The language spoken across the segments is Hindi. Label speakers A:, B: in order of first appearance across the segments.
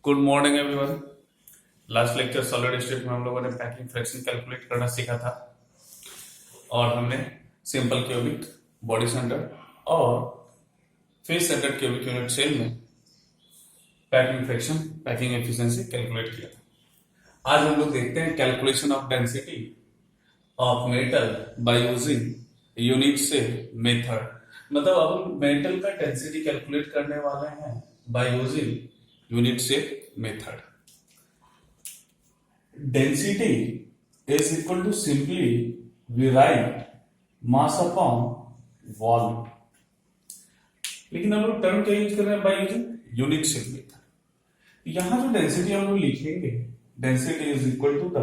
A: Good morning everyone. Last lecture solid state में हम लोगों ने पैकिंग फ्रैक्शन कैलकुलेट करना सीखा था और हमने सिंपल क्यूबिक बॉडी सेंटर और face centre cubic unit cell में packing fraction packing efficiency calculate किया था। आज हम लोग देखते हैं calculation of density of metal by using unit cell method. मतलब अब हम मेटल का डेंसिटी कैलकुलेट करने वाले हैं by using unit cell method. Density is equal to simply we write mass upon volume। लेकिन हम लोग टर्म क्या यूज कर रहे हैं by using unit cell method. यहां जो डेंसिटी हम लोग लिखेंगे, density is equal to the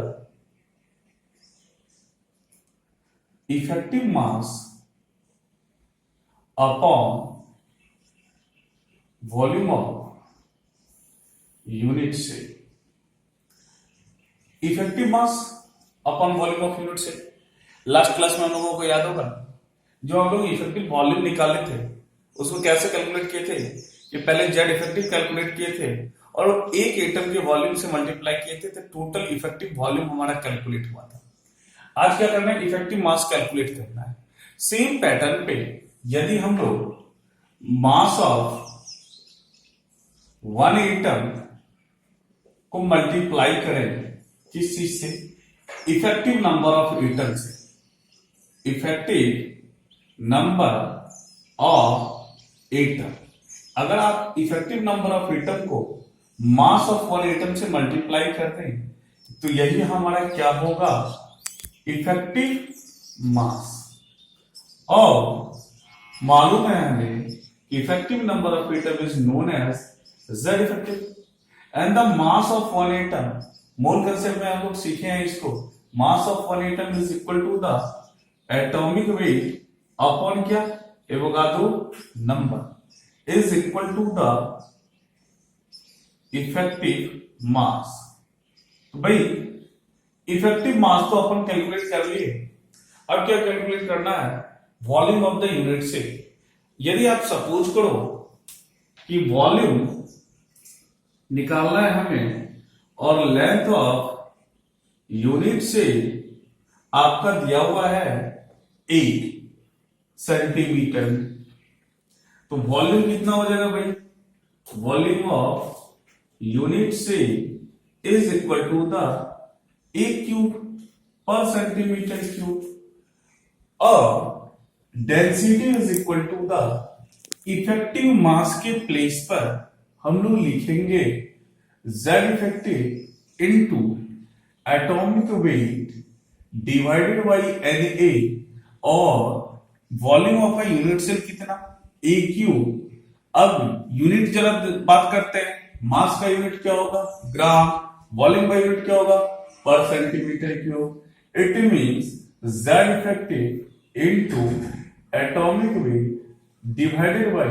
A: effective mass upon volume of unit cell. Effective mass upon volume of unit cell. Last class में हम लोगों को याद होगा जो हम लोग इफेक्टिव वॉल्यूम निकाले थे उसको कैसे कैलकुलेट किए थे कि पहले जेड इफेक्टिव कैलकुलेट किए थे और एक एटम के वॉल्यूम से मल्टीप्लाई किए थे तो टोटल इफेक्टिव वॉल्यूम हमारा कैलकुलेट हुआ था। आज क्या करना है, इफेक्टिव मास कैलकुलेट करना है। सेम पैटर्न पे यदि हम लोग मास ऑफ वन एटम को मल्टीप्लाई करें किस चीज से, इफेक्टिव नंबर ऑफ एटम से, इफेक्टिव नंबर ऑफ एटम। अगर आप इफेक्टिव नंबर ऑफ एटम को मास ऑफ वन एटम से मल्टीप्लाई कर दें तो यही हमारा क्या होगा, इफेक्टिव मास। और मालूम है हमें effective number of atom is known as Z effective and the mass of one atom. Mole concept में हम लोग सीखे हैं इसको, mass of one atom is equal to the atomic weight upon क्या, Avogadro number is equal to the effective mass. तो भाई इफेक्टिव मास तो अपन कैलकुलेट कर लिए, अब क्या कैलकुलेट करना है, वॉल्यूम ऑफ द यूनिट से। यदि आप सपोज करो कि वॉल्यूम निकालना है हमें और लेंथ ऑफ यूनिट से आपका दिया हुआ है 8 सेंटीमीटर, तो वॉल्यूम कितना हो जाएगा भाई, volume of unit cell is equal to the a cube पर सेंटीमीटर क्यूब और density is equal to the effective mass के प्लेस पर हम लोग लिखेंगे Z effective into atomic weight divided by Na और volume of a unit cell कितना, ए क्यूब। अब यूनिट जरा बात करते हैं, मास का यूनिट क्या होगा ग्राम, वॉल्यूम का यूनिट क्या होगा पर centimetre cube. It means Z effective into atomic weight divided by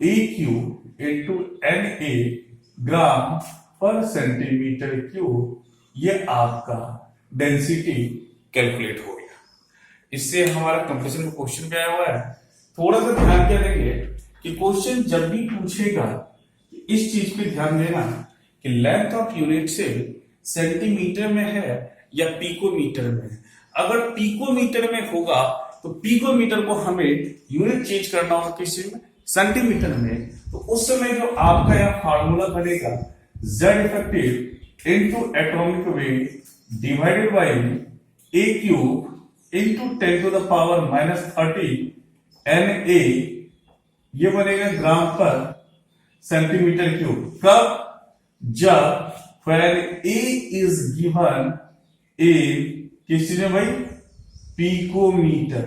A: a cube into Na ग्राम पर सेंटीमीटर क्यूब। ये आपका डेंसिटी कैलकुलेट हो गया। इससे हमारा कंपटीशन में क्वेश्चन क्या आया हुआ है, थोड़ा सा ध्यान क्या देंगे कि क्वेश्चन जब भी पूछेगा इस चीज पे ध्यान देना कि length of unit cell centimetre में है या पिकोमीटर में है। अगर पिकोमीटर में होगा तो पिकोमीटर को हमें यूनिट चेंज करना होगा किसी में, सेंटीमीटर में। तो उस समय जो आपका यह फार्मूला बनेगा Z effective into atomic weight divided by a cube into 10 to the power -30 Na, ये बनेगा ग्राम पर सेंटीमीटर क्यूब। कब, जब when A is given a किस चीज में भाई, पिकोमीटर।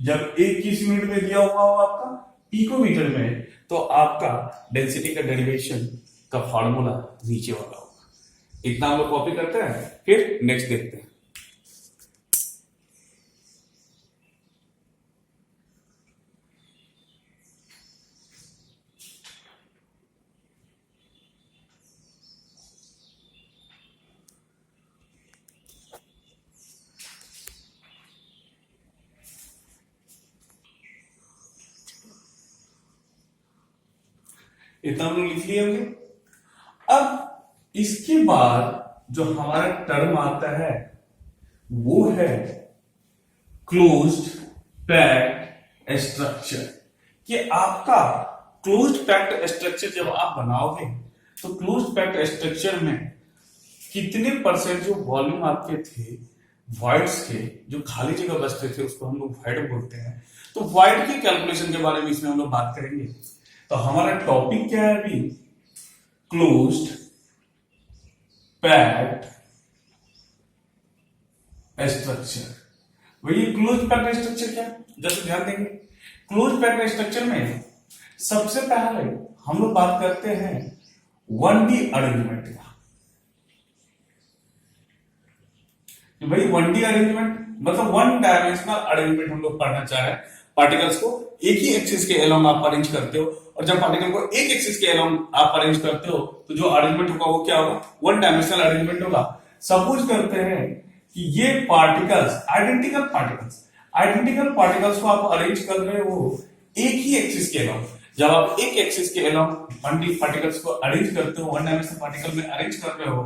A: जब A किस यूनिट में दिया हुआ हो आपका, पिकोमीटर में, तो आपका डेंसिटी का डेरिवेशन का फार्मूला नीचे वाला होगा। इतना हम लोग कॉपी करते हैं, फिर नेक्स्ट देखते हैं। इतना हम लोग लिख लिए होंगे। अब इसके बाद जो हमारा टर्म आता है वो है क्लोज्ड पैक्ड स्ट्रक्चर। कि आपका क्लोज्ड पैक्ड स्ट्रक्चर जब आप बनाओगे तो क्लोज्ड पैक्ड स्ट्रक्चर में कितने परसेंट जो वॉल्यूम आपके थे वॉइड्स के, जो खाली जगह बचते थे उसको हम लोग वॉइड बोलते हैं। तो वॉइड की कैलकुलेशन के बारे में इसमें हम लोग बात करेंगे। तो हमारा टॉपिक क्या है अभी? Closed packed structure. वही क्लोज्ड पैक्ड स्ट्रक्चर क्या? जैसे ध्यान देंगे, क्लोज्ड पैक्ड स्ट्रक्चर में सबसे पहले हम लोग बात करते हैं 1D अरेंजमेंट का। भाई 1D अरेंजमेंट मतलब वन डायमेंशनल अरेंजमेंट हम लोग पढ़ना चाह रहे हैं। पार्टिकल्स को एक ही एक्सिस के अलोंग आप अरेंज करते हो, और जब पार्टिकल को एक एक्सिस के अलोंग आप अरेंज करते हो तो जो अरेंजमेंट होगा वो क्या होगा? वन डायमेंशनल अरेंजमेंट होगा। सपोज करते हैं कि ये पार्टिकल्स आइडेंटिकल पार्टिकल्स को आप अरेंज कर रहे हो एक ही एक्सिस के अलोंग। जब आप एक एक्सिस के अलोंग 1D पार्टिकल्स को अरेंज करते हो, वन डायमेंशनल पार्टिकल में अरेंज कर रहे हो,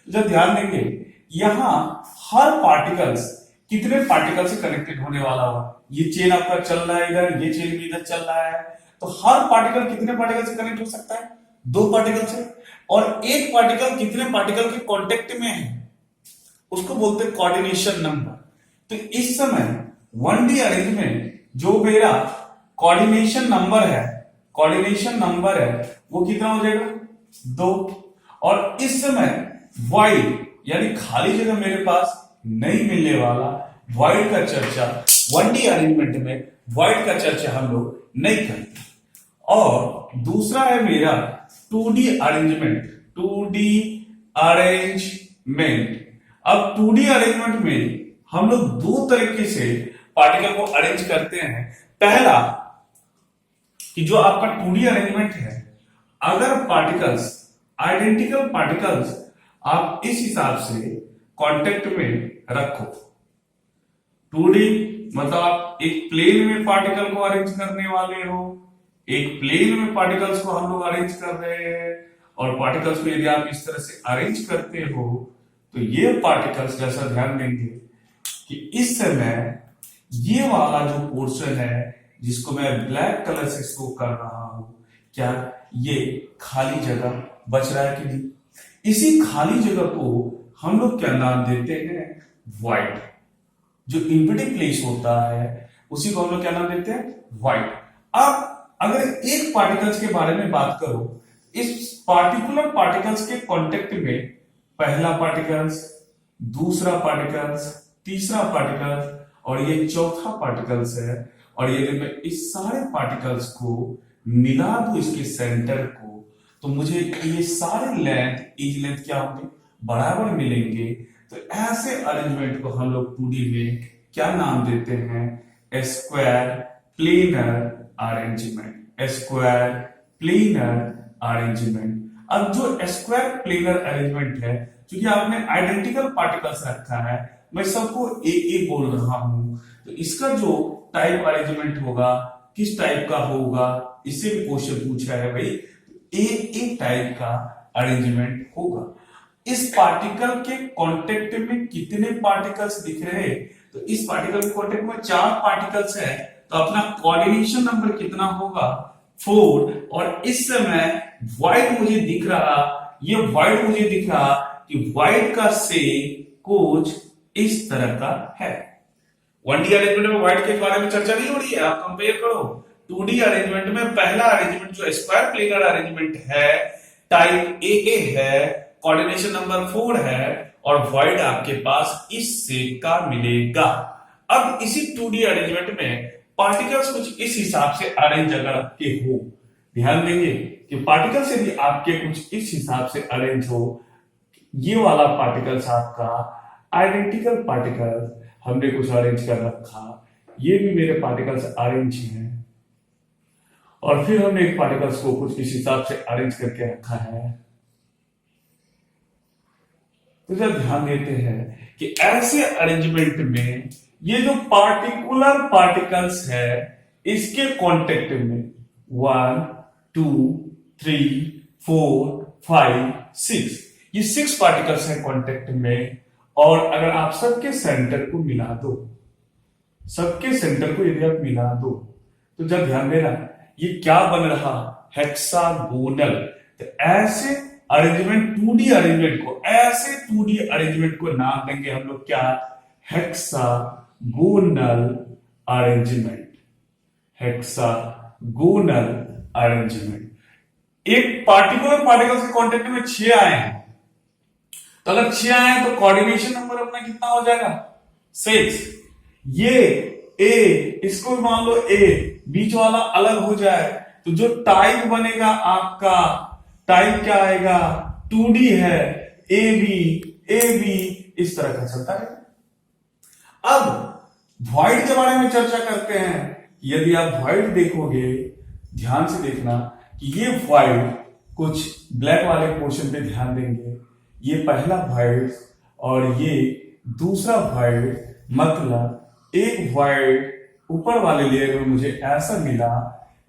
A: तो जब ध्यान देंगे यहां हर पार्टिकल्स कितने पार्टिकल से कनेक्टेड होने वाला होगा। ये चेन आपका चल रहा है इधर, ये चेन भी इधर चल रहा है, तो हर पार्टिकल कितने पार्टिकल से कनेक्ट हो सकता है? 2 पार्टिकल से। और एक पार्टिकल कितने पार्टिकल के कांटेक्ट में है उसको बोलते हैं कोऑर्डिनेशन नंबर। तो इस समय 1D अरेंजमेंट जो मेरा कोऑर्डिनेशन नंबर है वो कितना हो जाएगा? 2। और इस समय वाइड यानी खाली जगह मेरे पास नहीं मिलने वाला वाइड का चर्चा 1D अरेंजमेंट में वाइड का चर्चा हम लोग नहीं करते। और दूसरा है मेरा 2D अरेंजमेंट। 2D अरेंजमेंट, अब 2D अरेंजमेंट में हम लोग 2 तरीके से पार्टिकल को अरेंज करते हैं। पहला कि जो आपका 2D अरेंजमेंट है, अगर पार्टिकल्स आइडेंटिकल पार्टिकल्स आप इस हिसाब से कांटेक्ट में रखो। 2D मतलब आप एक प्लेन में पार्टिकल को अरेंज करने वाले हो, एक प्लेन में पार्टिकल्स को हम लोग अरेंज कर रहे हैं, और पार्टिकल्स को यदि आप इस तरह से अरेंज करते हो तो ये पार्टिकल्स जैसा ध्यान देंगे कि इस समय ये वाला जो पोर्शन है जिसको मैं ब्लैक कलर से शो कर रहा हूं, क्या ये खाली जगह बच रहा है कि नहीं? इसी खाली जगह को हम लोग क्या नाम देते हैं? वाइड। जो एम्प्टी प्लेस होता है उसी को हम लोग क्या नाम देते हैं? वाइड। अब अगर एक पार्टिकल्स के बारे में बात करो, इस पार्टिकुलर पार्टिकल्स के कांटेक्ट में पहला पार्टिकल्स, दूसरा पार्टिकल्स, तीसरा पार्टिकल्स और ये चौथा पार्टिकल्स है, और यदि मैं इस सारे पार्टिकल्स को मिला दूं इसके सेंटर को, तो मुझे ये सारे एज लेंथ क्या होंगे? बराबर मिलेंगे। तो ऐसे अरेंजमेंट को हम लोग 2D में क्या नाम देते हैं? Square planar arrangement. Square planar arrangement. अब जो स्क्वायर प्लेनर अरेंजमेंट है, क्योंकि आपने आइडेंटिकल पार्टिकल्स रखा है, मैं सबको ए बोल रहा हूं, तो इसका जो टाइप अरेंजमेंट होगा किस टाइप का होगा, इससे भी क्वेश्चन पूछा है भाई। ए टाइप का अरेंजमेंट होगा। इस पार्टिकल के कांटेक्ट में कितने पार्टिकल्स दिख रहे हैं? तो इस पार्टिकल के कांटेक्ट में 4 पार्टिकल्स है, तो अपना कोऑर्डिनेशन नंबर कितना होगा? 4। और इस समय वाइड मुझे दिख रहा, ये वाइड मुझे दिख रहा कि वाइड का शेप कुछ इस तरह का है। 1D अरेंजमेंट में वाइड के बारे में चर्चा नहीं हो रही है, आप कंपेयर करो। 2D अरेंजमेंट में पहला अरेंजमेंट जो स्क्वायर प्लेनर अरेंजमेंट है, टाइप ए है, कोऑर्डिनेशन नंबर 4 है, और वाइड आपके पास इस शेप का मिलेगा। अब इसी 2D अरेंजमेंट में पार्टिकल्स कुछ इस हिसाब से अरेंज अगर आपके हो, ध्यान देंगे कि पार्टिकल्स यदि आपके कुछ इस हिसाब से अरेंज हो, ये वाला पार्टिकल्स आपका आइडेंटिकल पार्टिकल हमने कुछ अरेंज कर रखा, ये भी मेरे पार्टिकल्स अरेंज हैं, और फिर हमने एक पार्टिकल्स को कुछ इस हिसाब से अरेंज करके रखा है। तो जब ध्यान देते हैं कि ऐसे अरेंजमेंट में ये जो पार्टिकुलर पार्टिकल्स है इसके कांटेक्ट में 1 2 3 4 5 6 ये 6 पार्टिकल्स हैं कांटेक्ट में, और अगर आप सबके सेंटर को मिला दो, सबके सेंटर को यदि आप मिला दो, तो जब ध्यान देना ये क्या बन रहा, हेक्सागोनल। तो ऐसे अरेंजमेंट 2D अरेंजमेंट को, ऐसे 2D अरेंजमेंट को नाम देंगे हम लोग क्या, हेक्सागोनल अरेंजमेंट, हेक्सागोनल अरेंजमेंट। एक पार्टिकुलर पार्टिकल के कांटेक्ट में 6 आए हैं, तो अगर 6 आए हैं तो कोऑर्डिनेशन नंबर अपना कितना हो जाएगा, 6। ये ए, इसको मान लो ए, बीच वाला अलग हो जाए, तो जो टाइप बनेगा आपका, टाइप क्या आएगा, 2D है, ए बी इस तरह का चलता है। अब वॉइड के बारे में चर्चा करते हैं। यदि आप वॉइड देखोगे, ध्यान से देखना कि ये वॉइड, कुछ ब्लैक वाले पोर्शन पे ध्यान देंगे, ये पहला वॉइड और ये दूसरा वॉइड, मतलब एक वॉइड ऊपर वाले लेयर में मुझे ऐसा मिला,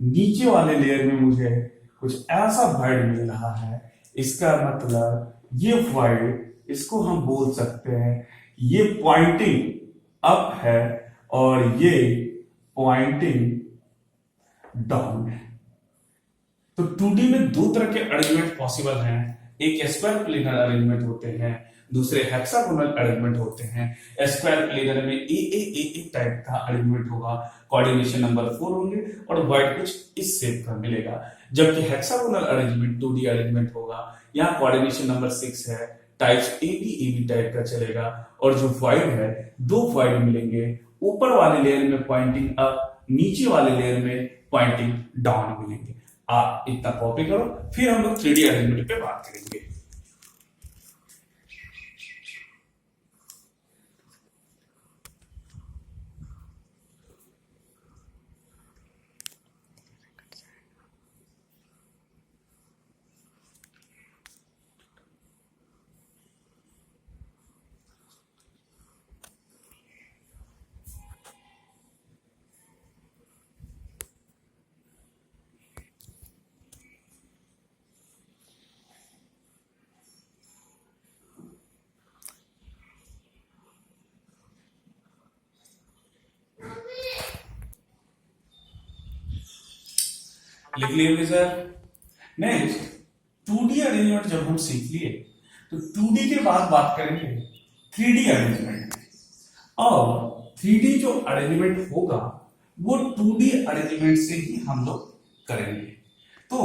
A: नीचे वाले लेयर में मुझे कुछ ऐसा वॉइड मिल रहा है। इसका मतलब ये वॉइड, इसको हम बोल सकते हैं ये पॉइंटिंग अप है और ये पॉइंटिंग डाउन है। तो 2D में दो तरह के अरेंजमेंट पॉसिबल हैं, एक स्क्वायर प्लेनर अरेंजमेंट होते हैं, दूसरे हेक्सागोनल अरेंजमेंट होते हैं। स्क्वायर प्लेनर में ए टाइप का अरेंजमेंट होगा, कोऑर्डिनेशन नंबर 4 होंगे और वर्ड कुछ इस शेप का मिलेगा। जबकि हेक्सागोनल अरेंजमेंट 2D अरेंजमेंट होगा, यहाँ कोऑर्डिनेशन नंबर 6 है, टाइप्स ए बी टाइप का चलेगा, और जो वॉइड है, दो वॉइड मिलेंगे, ऊपर वाले लेयर में पॉइंटिंग अप, नीचे वाले लेयर में पॉइंटिंग डाउन मिलेंगे। आप इतना कॉपी करो, फिर हम लोग 3D अरेंजमेंट पे बात करेंगे। लिख लिए सर। नेक्स्ट 2D अरेंजमेंट जब हम सीख लिए, तो 2D के बाद बात करेंगे 3D अरेंजमेंट। और 3D जो अरेंजमेंट होगा वो 2D अरेंजमेंट से ही हम लोग करेंगे। तो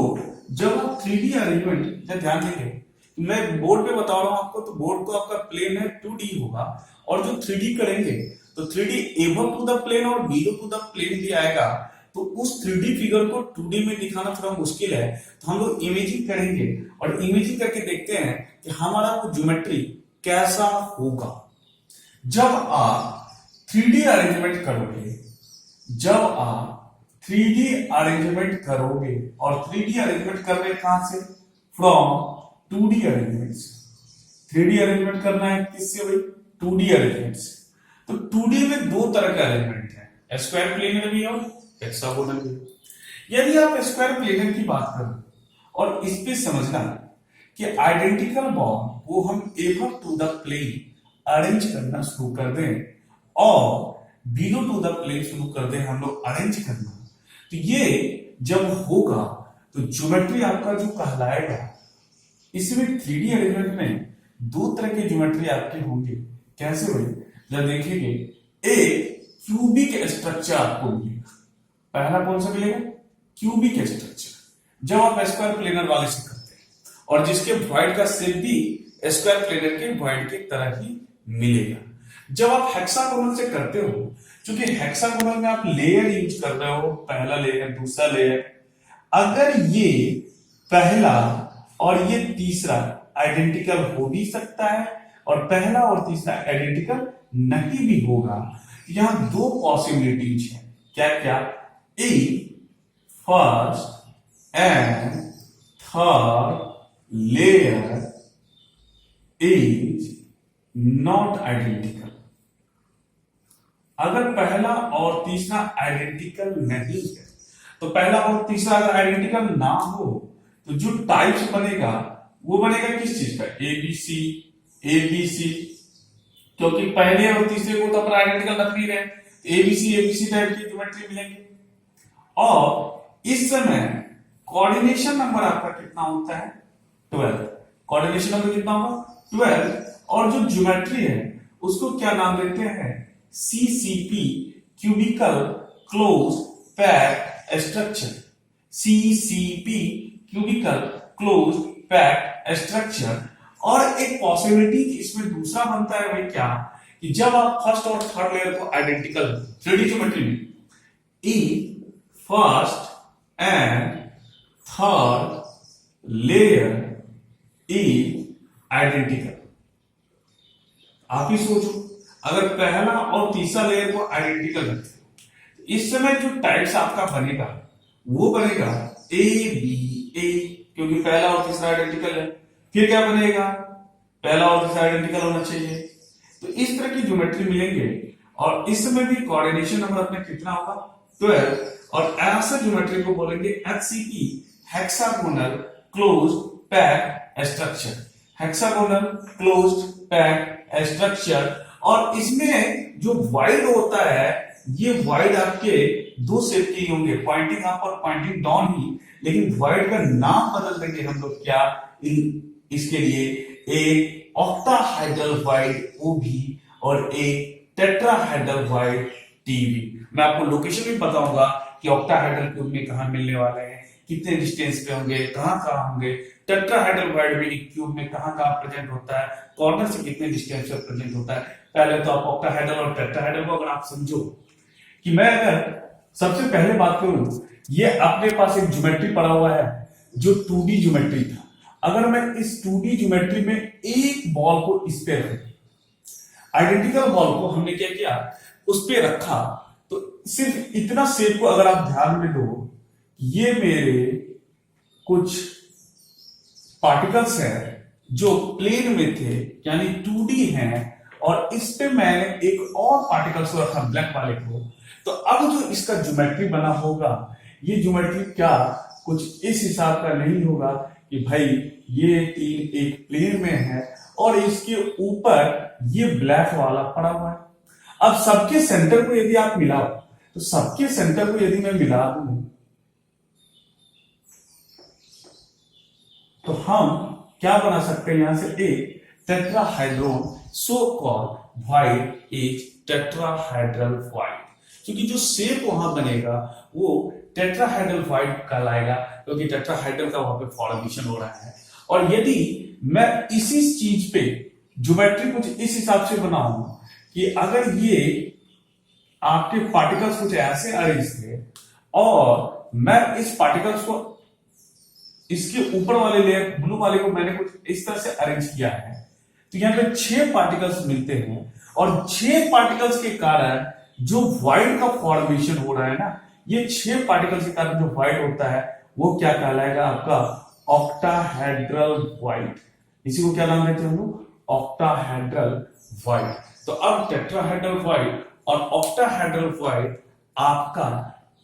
A: जब आप 3D अरेंजमेंट जब ध्यान देंगे, मैं बोर्ड पे बता रहा हूं आपको, तो बोर्ड तो आपका प्लेन है 2D होगा, और जो 3D करेंगे तो 3D above to the plane और बिलो टू द प्लेन भी आएगा। तो उस 3D फिगर को 2D में दिखाना थोड़ा मुश्किल है, तो हम लोग इमेजिंग करेंगे और इमेजिंग करके देखते हैं कि हमारा वो ज्योमेट्री कैसा होगा। जब आप 3D अरेंजमेंट करोगे, जब आप 3D अरेंजमेंट करोगे, और 3D अरेंजमेंट कर रहे कहां से, फ्रॉम 2D अरेंजमेंट से। 3D अरेंजमेंट करना है किससे भाई, 2D अरेंजमेंट से। तो 2D में दो तरह का अरेंजमेंट है, स्क्वायर प्लेनर भी और हेक्सागोनल भी। यदि आप स्क्वायर प्लेनर की बात करें और इस पे समझना कि आइडेंटिकल बॉन्ड को हम above to the plane arrange करना शुरू कर दें और बिलो टू द प्लेन शुरू कर दें हम लोग अरेंज करना, तो ये जब होगा तो ज्योमेट्री आपका जो कहलाएगा, इसमें 3D अरेंजमेंट में दो तरह के ज्योमेट्री आपके होंगे। कैसे भाई, जब देखेंगे एक क्यूबिक स्ट्रक्चर आपको मिलेगा। पहला कौन सा मिलेगा, क्यूबिक स्ट्रक्चर, जब आप स्क्वायर प्लेनर वाले से करते हैं, और जिसके वॉइड का शेप भी स्क्वायर प्लेनर के वॉइड की तरह ही मिलेगा। जब आप हेक्सागोनल से करते हो, क्योंकि हेक्सागोनल में आप लेयर यूज कर रहे हो, पहला लेयर दूसरा लेयर, अगर ये पहला और ये तीसरा आइडेंटिकल हो भी सकता है और पहला और तीसरा आइडेंटिकल नहीं भी होगा। यहां दो पॉसिबिलिटीज है, क्या क्या, a first and third layer is not identical. अगर पहला और तीसरा आइडेंटिकल नहीं है, तो पहला और तीसरा अगर आइडेंटिकल ना हो तो जो टाइप्स बनेगा वो बनेगा किस चीज का, एबीसी एबीसी, क्योंकि पहले और तीसरे को तो अपन आइडेंटिकल रख नहीं रहे, एबीसी एबीसी टाइप की ज्योमेट्री मिलेंगे। और इस समय कोऑर्डिनेशन नंबर आपका कितना होता है, 12। कोऑर्डिनेशन नंबर कितना होगा, 12। और जो ज्योमेट्री है उसको क्या नाम देते हैं, CCP, cubical close packed structure. CCP, cubical close packed structure. और एक पॉसिबिलिटी इसमें दूसरा बनता है भाई क्या, कि जब आप फर्स्ट और थर्ड लेयर को आइडेंटिकल 3D ज्योमेट्री में, first and third layer is identical. आप ही सोचो, अगर पहला और तीसरा लेयर को आइडेंटिकल रखते हो, इस समय जो टाइप्स आपका बनेगा वो बनेगा ए बी ए, क्योंकि पहला और तीसरा आइडेंटिकल है। फिर क्या बनेगा, पहला और तीसरा आइडेंटिकल होना चाहिए। तो इस तरह की ज्योमेट्री मिलेंगे। और इस समय भी कोऑर्डिनेशन नंबर अपने कितना होगा, 12। और ऐसा ज्योमेट्री को बोलेंगे HCP, hexagonal closed packed structure. Hexagonal closed packed structure. और इसमें जो वाइड होता है, ये वाइड आपके दो शेप के ही होंगे, पॉइंटिंग अप और पॉइंटिंग डाउन ही। लेकिन वाइड का नाम बदल देंगे हम लोग क्या, इसके लिए एक ऑक्टाहेड्रल वाइड ओबी और एक टेट्राहेड्रल वाइड टीबी। मैं आपको लोकेशन भी बताऊंगा कि ऑक्टाहेड्रल क्यूब में कहां मिलने वाले हैं, कितने डिस्टेंस पे होंगे, कहां कहां होंगे। टेट्राहेड्रल वाइड में एक क्यूब में कहां कहां प्रेजेंट होता है, कॉर्नर से कितने डिस्टेंस पे प्रेजेंट होता है। पहले तो आप ऑक्टाहेड्रल और टेट्राहेड्रल को अगर आप समझो, कि मैं अगर सबसे पहले बात करूं, ये अपने पास एक ज्योमेट्री पड़ा हुआ है जो 2D ज्योमेट्री था। अगर मैं इस 2D ज्योमेट्री में एक बॉल को इस पे रख, आइडेंटिकल बॉल को हमने क्या किया, उस पे रखा, तो सिर्फ इतना शेप को अगर आप ध्यान में दो, ये मेरे कुछ पार्टिकल्स हैं जो प्लेन में थे, यानी 2D हैं, और इस पे मैंने एक और पार्टिकल्स को रखा, ब्लैक वाले को। तो अब जो इसका ज्योमेट्री बना होगा, ये ज्योमेट्री क्या कुछ इस हिसाब का नहीं होगा कि भाई ये तीन एक प्लेन में है और इसके ऊपर ये ब्लैक वाला पड़ा हुआ है। अब सबके सेंटर को यदि आप मिलाओ, तो सबके सेंटर को यदि मैं मिला दूं, तो हम क्या बना सकते हैं, यहां से एक tetrahedron, so called void is tetrahedral void. क्योंकि जो शेप वहां बनेगा वो टेट्राहाइड्रल व्हाइट कहलाएगा, क्योंकि टेट्राहाइड्रल का वहां पे फॉर्मेशन हो रहा है। और यदि मैं इसी चीज पे ज्योमेट्री कुछ इस हिसाब से बनाऊं कि अगर ये आपके पार्टिकल्स कुछ ऐसे अरेंज थे और मैं इस पार्टिकल्स को इसके ऊपर वाले लेयर ब्लू वाले को मैंने कुछ इस तरह से अरेंज किया है, तो यहां पे 6 पार्टिकल्स मिलते हैं। और 6 पार्टिकल्स के कारण जो व्हाइट का फॉर्मेशन हो रहा है ना, ये 6 पार्टिकल्स के कारण जो व्हाइट होता है वो क्या कहलाएगा, आपका ऑक्टाहेड्रल व्हाइट। इसी को क्या नाम देते हैं हम लोग, ऑक्टाहेड्रल व्हाइट। तो अब टेट्राहेड्रल व्हाइट और ऑक्टाहेड्रल व्हाइट आपका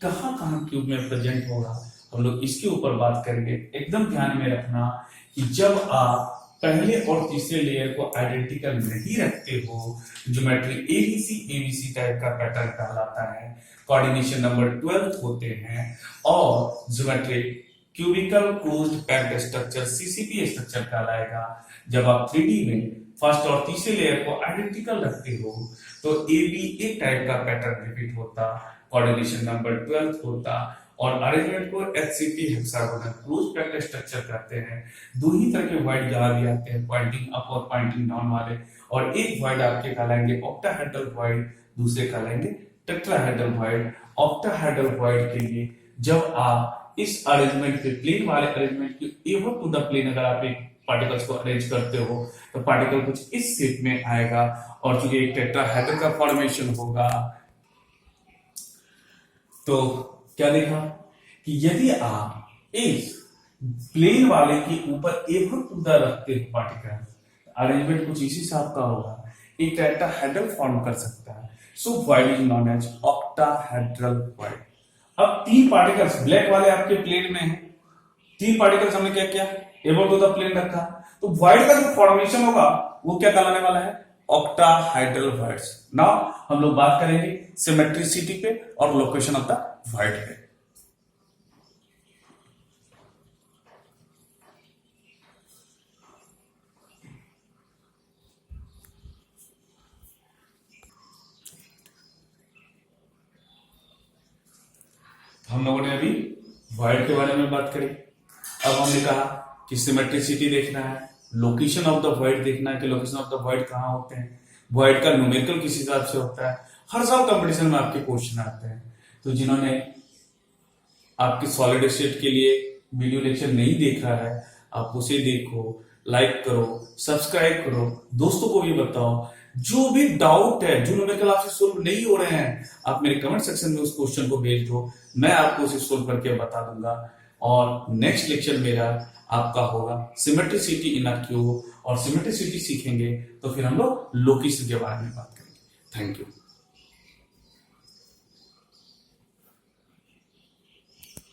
A: कहां कहां क्यूब में प्रेजेंट होगा, हम लोग इसके ऊपर बात करेंगे। एकदम ध्यान में रखना कि जब आप पहले और तीसरे लेयर को आइडेंटिकल नहीं रखते हो, ज्योमेट्री एबीसी टाइप का पैटर्न कहलाता है, कोऑर्डिनेशन नंबर 12 होते हैं, और geometry cubical closed packed structure CCP structure कहलाएगा। जब आप 3D में फर्स्ट और तीसरे लेयर को आइडेंटिकल रखते हो, तो एबी टाइप का पैटर्न रिपीट होता, कोऑर्डिनेशन नंबर 12 होता, और अरेंजमेंट को HCP hexagonal close packed structure कहते हैं। दो ही तरह के वाइड यहां भी आते हैं, पॉइंटिंग अप और पॉइंटिंग डाउन वाले। और एक वाइड आपके कहलाएंगे ऑक्टाहेड्रल वाइड, दूसरे कहलाएंगे टेट्राहेड्रल वाइड। ऑक्टाहेड्रल वाइड के लिए जब आप इस अरेंजमेंट के प्लेन वाले अरेंजमेंट के एवन टू द प्लेन अगर आप एक पार्टिकल्स को अरेंज करते हो, तो पार्टिकल कुछ इस शेप में आएगा। और चूंकि एक टेट्राहेड्रल का फॉर्मेशन होगा, तो क्या देखा कि यदि आप इस प्लेन वाले के ऊपर एवन टू द रखते हो पार्टिकल, अरेंजमेंट कुछ इसी हिसाब का होगा, एक टेट्राहेड्रल फॉर्म कर सकता है। So void is known as octahedral void. अब 3 पार्टिकल्स ब्लैक वाले आपके प्लेन में हैं, तीन पार्टिकल्स हमने क्या किया, एबल टू द प्लेन रखा। तो वॉइड का जो फॉर्मेशन होगा वो क्या कहलाने वाला है, ऑक्टाहाइड्रल वॉइड्स। नाउ हम लोग बात करेंगे सिमेट्रिसिटी पे और लोकेशन ऑफ द वॉइड पे। हम लोगों ने अभी वॉइड के बारे में बात करी। अब हमने कहा कि सिमेट्रिसिटी देखना है, लोकेशन ऑफ द वॉइड देखना है कि लोकेशन ऑफ द वॉइड कहाँ होते हैं, वॉइड का न्यूमेरिकल किस हिसाब से होता है। हर साल कंपटीशन में आपके क्वेश्चन आते हैं। तो जिन्होंने आपके सॉलिड स्टेट के लिए वीडियो लेक्चर नहीं देखा है, आप उसे देखो, लाइक करो, सब्सक्राइब करो, दोस्तों को भी बताओ। जो भी डाउट है, जो न्यूमेरिकल आपसे सोल्व नहीं हो रहे हैं, आप मेरे कमेंट सेक्शन में उस क्वेश्चन को भेज दो, मैं आपको उसे सोल्व करके बता दूंगा। और नेक्स्ट लेक्चर मेरा आपका होगा सिमेट्रिसिटी इन अ क्यूब, और सिमेट्रिसिटी सीखेंगे तो फिर हम लोग लोकेशन के बारे में बात करेंगे। Thank you.